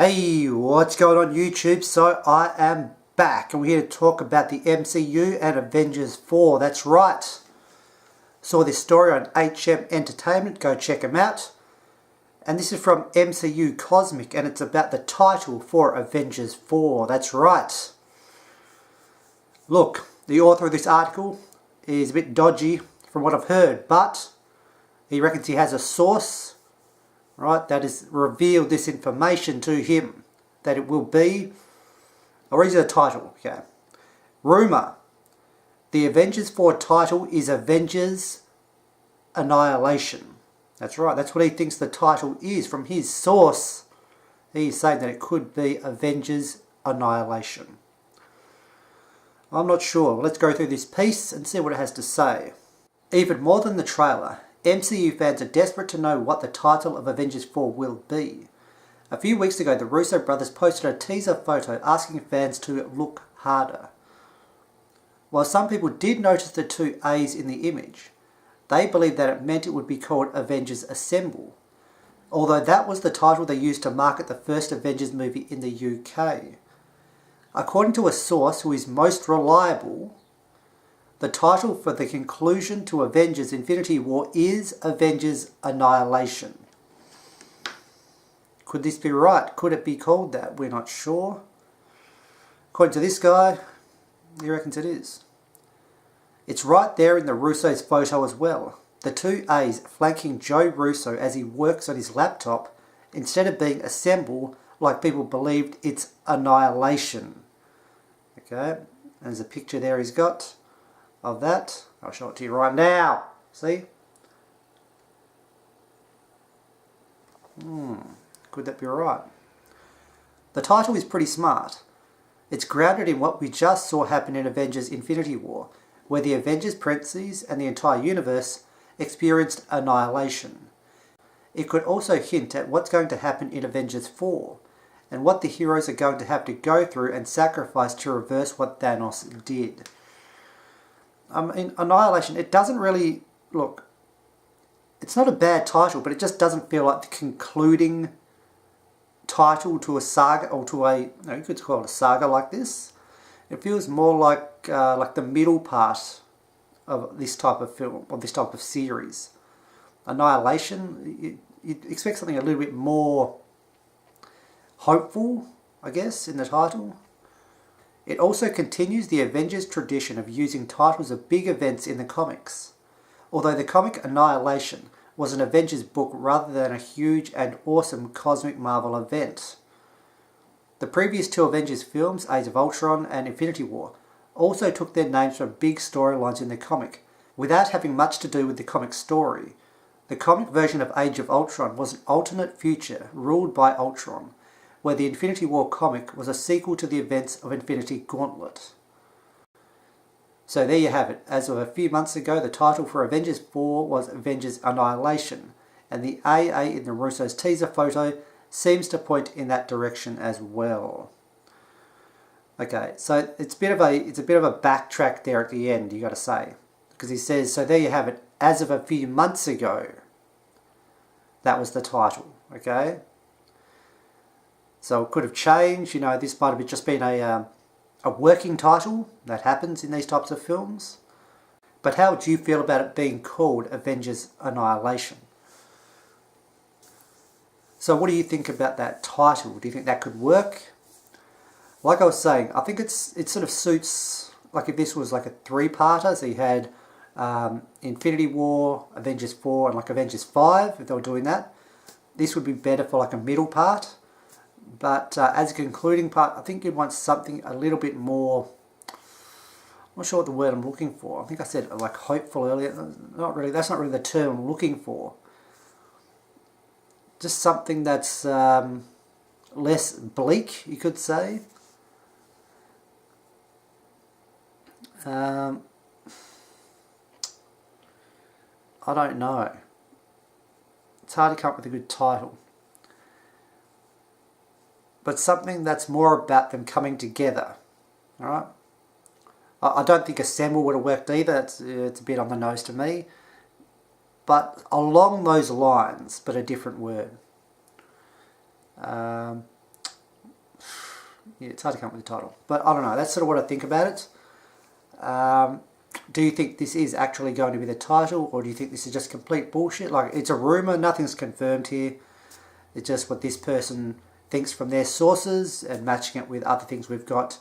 Hey, what's going on YouTube? So I am back and we're here to talk about the MCU and Avengers 4. That's right. Saw this story on HM Entertainment. Go check them out. And this is from MCU Cosmic and it's about the title for Avengers 4. That's right. Look, the author of this article is a bit dodgy from what I've heard, but he reckons he has a source, right, that has revealed this information to him, that it will be, or is it a title? Okay. Rumour. The Avengers 4 title is Avengers Annihilation. That's right, that's what he thinks the title is. From his source, he's saying that it could be Avengers Annihilation. I'm not sure. Let's go through this piece and see what it has to say. Even more than the trailer, MCU fans are desperate to know what the title of Avengers 4 will be. A few weeks ago, the Russo brothers posted a teaser photo asking fans to look harder. While some people did notice the two A's in the image, they believed that it meant it would be called Avengers Assemble, although that was the title they used to market the first Avengers movie in the UK. According to a source who is most reliable, the title for the conclusion to Avengers Infinity War is Avengers Annihilation. Could this be right? Could it be called that? We're not sure. According to this guy, he reckons it is. It's right there in the Russo's photo as well. The two A's flanking Joe Russo as he works on his laptop, instead of being Assemble like people believed, it's Annihilation. Okay, and there's a picture there he's got of that. I'll show it to you right now. See? Could that be right? The title is pretty smart. It's grounded in what we just saw happen in Avengers Infinity War, where the Avengers parentheses and the entire universe experienced annihilation. It could also hint at what's going to happen in Avengers 4, and what the heroes are going to have to go through and sacrifice to reverse what Thanos did. In Annihilation, it doesn't really, look, it's not a bad title, but it just doesn't feel like the concluding title to a saga, or to a, you could call it a saga like this. It feels more like the middle part of this type of film, or this type of series. Annihilation, you'd expect something a little bit more hopeful, I guess, in the title. It also continues the Avengers tradition of using titles of big events in the comics, although the comic Annihilation was an Avengers book rather than a huge and awesome cosmic Marvel event. The previous two Avengers films, Age of Ultron and Infinity War, also took their names from big storylines in the comic, without having much to do with the comic story. The comic version of Age of Ultron was an alternate future ruled by Ultron, where the Infinity War comic was a sequel to the events of Infinity Gauntlet. So there you have it. As of a few months ago, the title for Avengers 4 was Avengers Annihilation, and the AA in the Russo's teaser photo seems to point in that direction as well. Okay, so it's a bit of a backtrack there at the end, you got to say, because he says, so there you have it. As of a few months ago, that was the title. Okay. So it could have changed, this might have just been a working title. That happens in these types of films. But how would you feel about it being called Avengers Annihilation? So what do you think about that title? Do you think that could work? Like I was saying, I think it sort of suits, like if this was like a three-parter, so you had Infinity War, Avengers 4 and like Avengers 5, if they were doing that. This would be better for like a middle part. But as a concluding part, I think you'd want something a little bit more, I'm not sure what the word I'm looking for. I think I said like hopeful earlier. Not really, that's not really the term I'm looking for. Just something that's less bleak, you could say. I don't know. It's hard to come up with a good title. But something that's more about them coming together. Alright? I don't think Assemble would have worked either. It's a bit on the nose to me. But along those lines, but a different word. Yeah, it's hard to come up with a title. But I don't know, that's sort of what I think about it. Do you think this is actually going to be the title, or do you think this is just complete bullshit? Like, it's a rumour, nothing's confirmed here. It's just what this person thinks from their sources and matching it with other things we've got,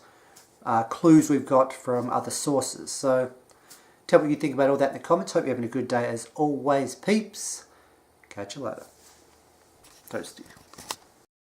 clues we've got from other sources. So, tell me what you think about all that in the comments. Hope you're having a good day as always, peeps. Catch you later. Toasty.